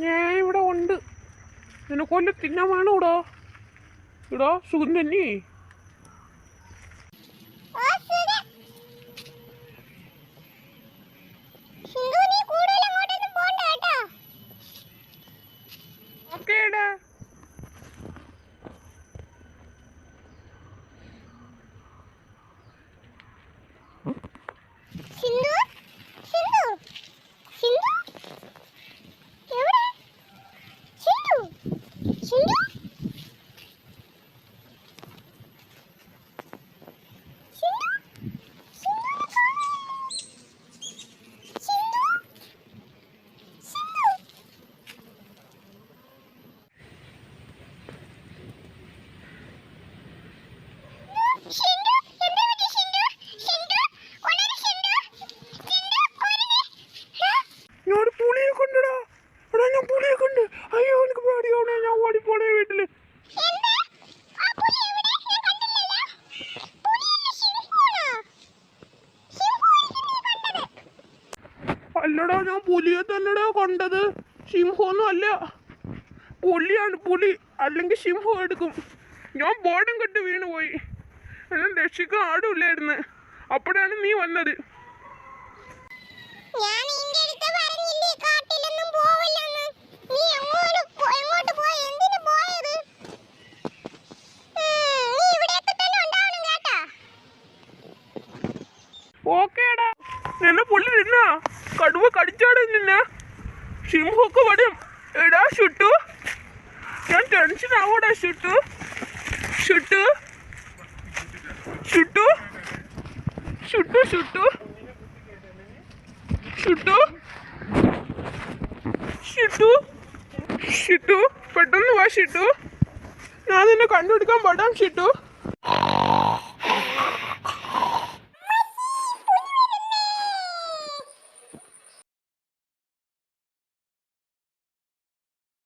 ഞാൻ ഇവിടെ ഉണ്ട്. നിനക്കൊല്ല തിന്നാൻ വേണോ ഇടാ? ഇടാ സുഖം തന്നെ. ഓക്കേടാ. അയ്യോ എനിക്ക് പേടിയാവണേ. ഞാൻ ഓടിപ്പോണേ വീട്ടില്. അല്ലടാ ഞാൻ പുലിയെ തന്നെടാ കണ്ടത്. സിംഹമൊന്നും അല്ല, പുലിയാണ്. പുലി അല്ലെങ്കിൽ സിംഹം എടുക്കും. ഞാൻ ബോധം കെട്ട് വീണ് പോയി. എന്നെ രക്ഷിക്കാൻ ആടുമില്ലായിരുന്നു. അപ്പോഴാണ് നീ വന്നത്. ഓക്കേടാ. നിന്നെ പുള്ളി നിന്നാ കടുവ കടിച്ചാട് നിന്നെ. സിംഹമൊക്കെ വരും. എടാ ഷുട്ടു, ഞാൻ ടെൻഷൻ ആവൂടാ ഷുട്ടു. ഷുട്ടു ഷുട്ടു ഷുട്ടു ഷുട്ടു ഷുട്ടു ഷിട്ടു ഷിട്ടു പെട്ടെന്ന് വാ ഷിട്ടു. ഞാൻ നിന്നെ കണ്ടുപിടിക്കാൻ പെടാം ഷിട്ടു.